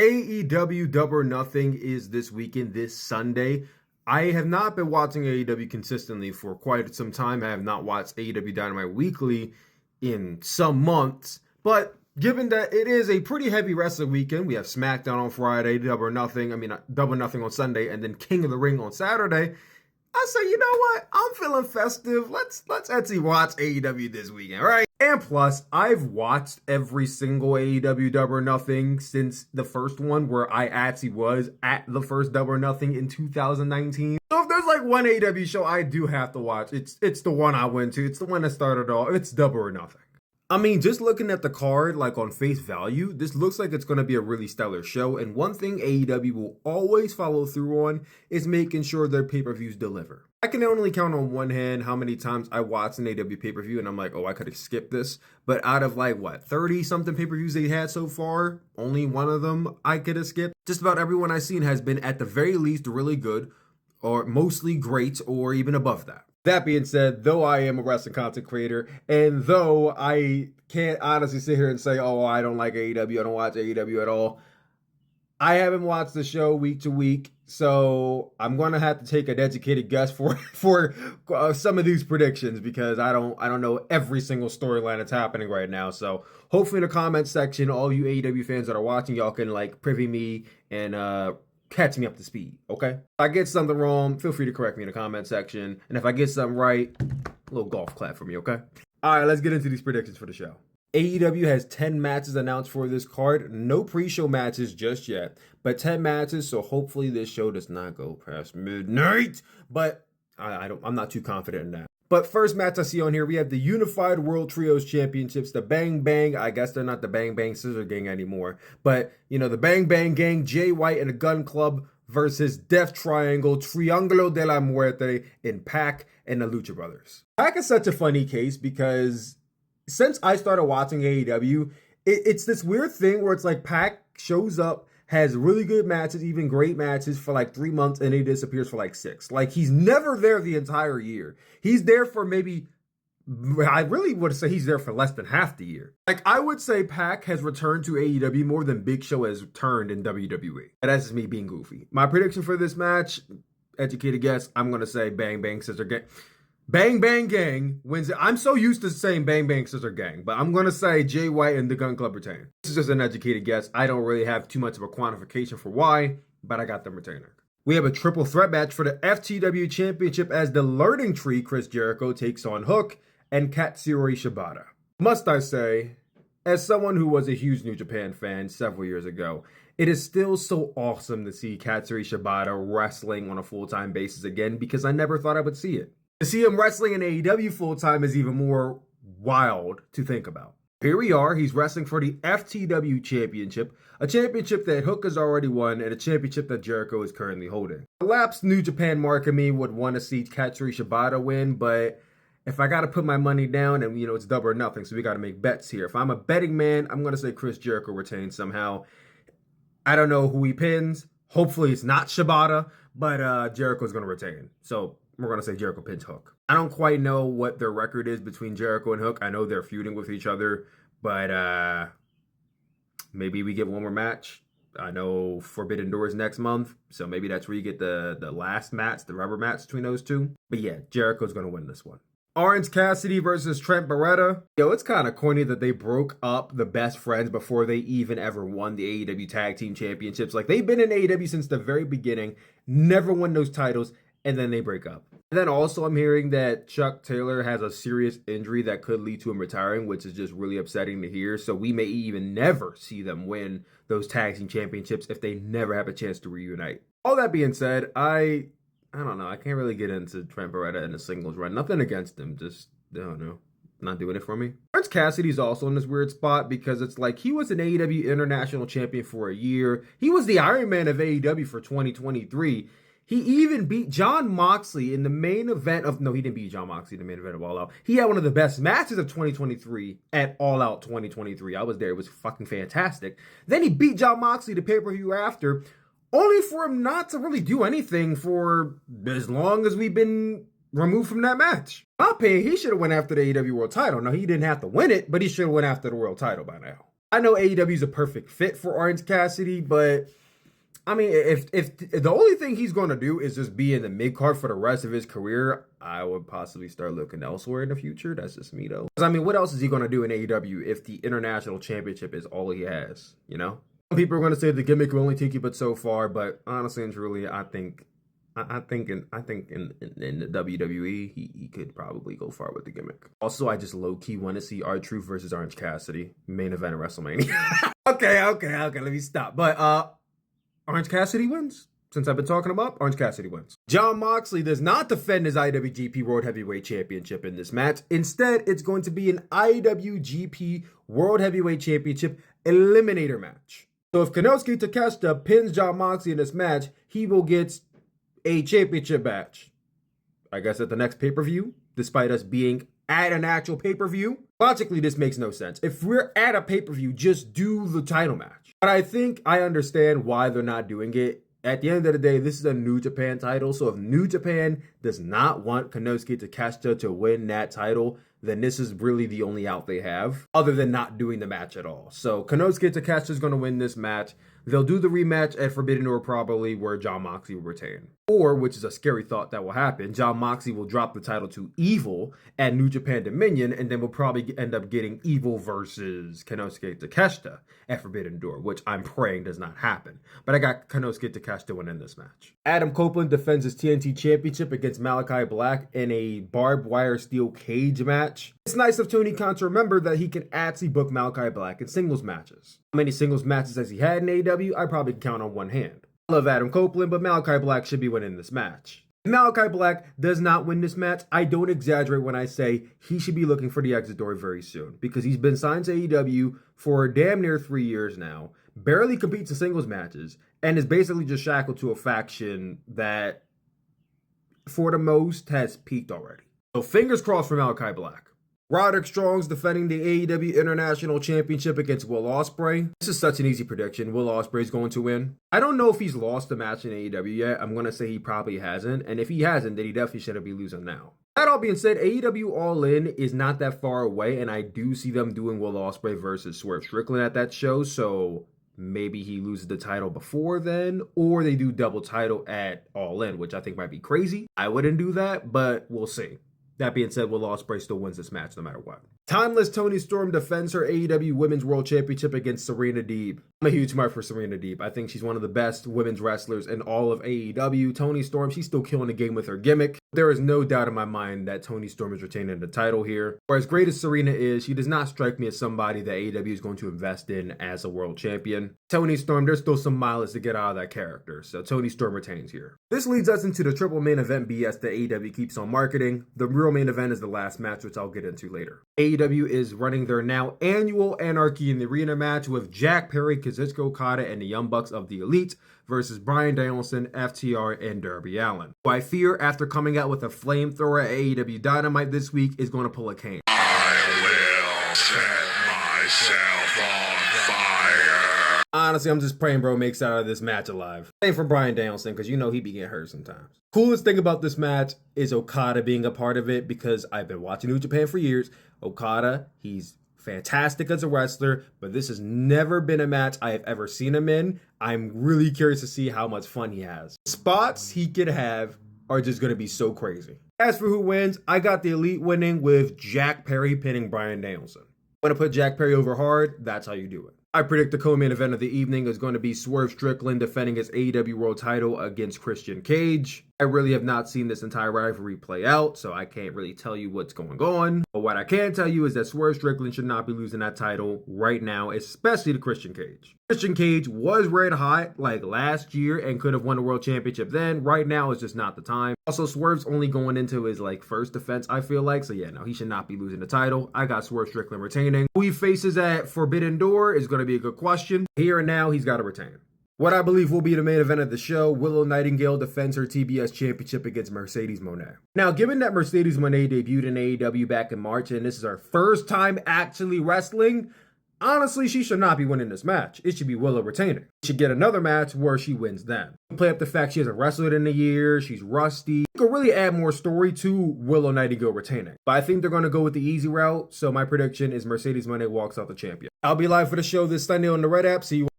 AEW Double or Nothing is this weekend, this Sunday. I have not been watching AEW consistently for quite some time. I have not watched AEW Dynamite weekly in some months. But given that it is a pretty heavy wrestling weekend, we have SmackDown on Friday, Double or Nothing, Double or Nothing on Sunday, and then King of the Ring on Saturday. I say, you know what? I'm feeling festive. Let's actually watch AEW this weekend, right? And plus, I've watched every single AEW Double or Nothing since the first one, where I actually was at the first Double or Nothing in 2019. So if there's like one AEW show I do have to watch, it's the one I went to. It's the one that started all. It's Double or Nothing. I mean, just looking at the card, like on face value, this looks like it's going to be a really stellar show. And one thing AEW will always follow through on is making sure their pay-per-views deliver. I can only count on one hand how many times I watched an AEW pay-per-view and I'm like, oh, I could have skipped this. But out of 30-something pay-per-views they had so far, only one of them I could have skipped. Just about everyone I've seen has been at the very least really good, or mostly great, or even above that. That being said, though I am a wrestling content creator, and though I can't honestly sit here and say, oh, I don't like AEW, I don't watch AEW at all, I haven't watched the show week to week, so I'm going to have to take an educated guess for some of these predictions, because I don't know every single storyline that's happening right now. So hopefully in the comment section, all you AEW fans that are watching, y'all can privy me and catch me up to speed, okay? If I get something wrong, feel free to correct me in the comment section. And if I get something right, a little golf clap for me, okay? All right, let's get into these predictions for the show. AEW has 10 matches announced for this card. No pre-show matches just yet, but 10 matches, so hopefully this show does not go past midnight. But I'm not too confident in that. But first match I see on here, we have the Unified World Trios Championships, the Bang Bang. I guess they're not the Bang Bang Scissor Gang anymore. But, the Bang Bang Gang, Jay White and the Gun Club versus Death Triangle, Triángulo de la Muerte, in Pac and the Lucha Brothers. Pac is such a funny case because since I started watching AEW, it's this weird thing where it's like Pac shows up, has really good matches, even great matches for 3 months, and he disappears for 6. He's never there the entire year. He's there for I really would say he's there for less than half the year. I would say Pac has returned to AEW more than Big Show has returned in WWE. And that's just me being goofy. My prediction for this match, educated guess, I'm going to say Bang Bang Scissor Gang. Bang Bang Gang wins it. I'm so used to saying Bang Bang Scissor Gang, but I'm going to say Jay White and the Gun Club retain. This is just an educated guess. I don't really have too much of a quantification for why, but I got them retaining. We have a triple threat match for the FTW Championship as the Learning Tree, Chris Jericho, takes on Hook and Katsuyori Shibata. Must I say, as someone who was a huge New Japan fan several years ago, it is still so awesome to see Katsuyori Shibata wrestling on a full-time basis again, because I never thought I would see it. To see him wrestling in AEW full-time is even more wild to think about. Here we are, he's wrestling for the FTW Championship, a championship that Hook has already won, and a championship that Jericho is currently holding. The lapsed New Japan mark of me would want to see Katsuyori Shibata win, but if I got to put my money down, and it's Double or Nothing, so we got to make bets here. If I'm a betting man, I'm going to say Chris Jericho retains somehow. I don't know who he pins. Hopefully it's not Shibata, but Jericho's going to retain. So we're going to say Jericho pins Hook. I don't quite know what their record is between Jericho and Hook. I know they're feuding with each other, but maybe we get one more match. I know Forbidden Door is next month, so maybe that's where you get the last match, the rubber match between those two. But yeah, Jericho's going to win this one. Orange Cassidy versus Trent Beretta. It's kind of corny that they broke up the best friends before they even ever won the AEW Tag Team Championships. They've been in AEW since the very beginning, never won those titles, and then they break up. And then also I'm hearing that Chuck Taylor has a serious injury that could lead to him retiring, which is just really upsetting to hear. So we may even never see them win those Tag Team Championships if they never have a chance to reunite. All that being said, I don't know. I can't really get into Trent Beretta in a singles run. Nothing against him. Just, I don't know. Not doing it for me. Orange Cassidy's also in this weird spot because it's he was an AEW International Champion for a year. He was the Iron Man of AEW for 2023. He even beat Jon Moxley in the main event of... No, he didn't beat Jon Moxley in the main event of All Out. He had one of the best matches of 2023 at All Out 2023. I was there. It was fucking fantastic. Then he beat Jon Moxley the pay-per-view after, only for him not to really do anything for as long as we've been removed from that match. In my opinion, he should have went after the AEW World title. Now, he didn't have to win it, but he should have went after the World title by now. I know AEW is a perfect fit for Orange Cassidy, but I mean, if the only thing he's going to do is just be in the mid card for the rest of his career, I would possibly start looking elsewhere in the future. That's just me, though. Because I mean, what else is he going to do in AEW if the International Championship is all he has? You know, some people are going to say the gimmick will only take you but so far, but honestly and truly, I think in the WWE, he could probably go far with the gimmick. Also, I just low key want to see R-Truth versus Orange Cassidy main event of WrestleMania. Okay. Let me stop. But Orange Cassidy wins. Since I've been talking about, Orange Cassidy wins. Jon Moxley does not defend his IWGP World Heavyweight Championship in this match. Instead, it's going to be an IWGP World Heavyweight Championship eliminator match. So if Konosuke Takeshita pins Jon Moxley in this match, he will get a championship match. I guess at the next pay-per-view, despite us being at an actual pay-per-view. Logically, this makes no sense. If we're at a pay-per-view, just do the title match. But I think I understand why they're not doing it. At the end of the day, this is a New Japan title. So if New Japan does not want Konosuke Takeshita to win that title, then this is really the only out they have, other than not doing the match at all. So Konosuke Takeshita is going to win this match. They'll do the rematch at Forbidden Door probably, where Jon Moxley will retain. Or, which is a scary thought that will happen, Jon Moxley will drop the title to Evil at New Japan Dominion, and then we'll probably end up getting Evil versus Konosuke Takeshita at Forbidden Door, which I'm praying does not happen. But I got Konosuke Takeshita winning this match. Adam Copeland defends his TNT Championship against Malachi Black in a barbed wire steel cage match. It's nice of Tony Khan to remember that he can actually book Malachi Black in singles matches. How many singles matches has he had in AEW? I probably can count on one hand. I love Adam Copeland, but Malachi Black should be winning this match. If Malachi Black does not win this match, I don't exaggerate when I say he should be looking for the exit door very soon, because he's been signed to AEW for damn near 3 years now, barely competes in singles matches, and is basically just shackled to a faction that, for the most, has peaked already. So fingers crossed for Malachi Black. Roderick Strong's defending the AEW International Championship against Will Ospreay. This is such an easy prediction. Will Ospreay's going to win. I don't know if he's lost a match in AEW yet. I'm going to say he probably hasn't. And if he hasn't, then he definitely shouldn't be losing now. That all being said, AEW All In is not that far away. And I do see them doing Will Ospreay versus Swerve Strickland at that show. So maybe he loses the title before then. Or they do double title at All In, which I think might be crazy. I wouldn't do that, but we'll see. That being said, Will Ospreay still wins this match no matter what. Timeless Toni Storm defends her AEW Women's World Championship against Serena Deeb. I'm a huge mark for Serena Deeb. I think she's one of the best women's wrestlers in all of AEW. Toni Storm, she's still killing the game with her gimmick. There is no doubt in my mind that Toni Storm is retaining the title here. For as great as Serena is, she does not strike me as somebody that AEW is going to invest in as a world champion. Toni Storm, there's still some mileage to get out of that character, so Toni Storm retains here. This leads us into the triple main event BS that AEW keeps on marketing. The real main event is the last match, which I'll get into later. AEW is running their now annual Anarchy in the Arena match with Jack Perry, Kazuchika Okada, and the Young Bucks of the Elite versus Bryan Danielson, FTR, and Darby Allin, who I fear, after coming out with a flamethrower at AEW Dynamite this week, is going to pull a Kane. I will set myself on fire. Honestly, I'm just praying bro makes out of this match alive. Same for Bryan Danielson, because you know he be getting hurt sometimes. Coolest thing about this match is Okada being a part of it, because I've been watching New Japan for years. Okada, he's fantastic as a wrestler, but this has never been a match I have ever seen him in. I'm really curious to see how much fun he has. Spots he could have are just going to be so crazy. As for who wins, I got the Elite winning with Jack Perry pinning Bryan Danielson. Want to put Jack Perry over hard? That's how you do it. I predict the co-main event of the evening is going to be Swerve Strickland defending his AEW World title against Christian Cage. I really have not seen this entire rivalry play out, so I can't really tell you what's going on. But what I can tell you is that Swerve Strickland should not be losing that title right now, especially to Christian Cage. Christian Cage was red hot like last year and could have won the World Championship then. Right now is just not the time. Also, Swerve's only going into his first defense, I feel like. So yeah, no, he should not be losing the title. I got Swerve Strickland retaining. Who he faces at Forbidden Door is going to be a good question. Here and now, he's got to retain. What I believe will be the main event of the show, Willow Nightingale defends her TBS Championship against Mercedes Moné. Now, given that Mercedes Moné debuted in AEW back in March, and this is her first time actually wrestling, Honestly, she should not be winning this match. It should be Willow retaining. She should get another match where she wins then. Play up the fact she hasn't wrestled in a year, she's rusty. You could really add more story to Willow Nightingale retaining. But I think they're going to go with the easy route, so my prediction is Mercedes Moné walks out the champion. I'll be live for the show this Sunday on the Red app. See you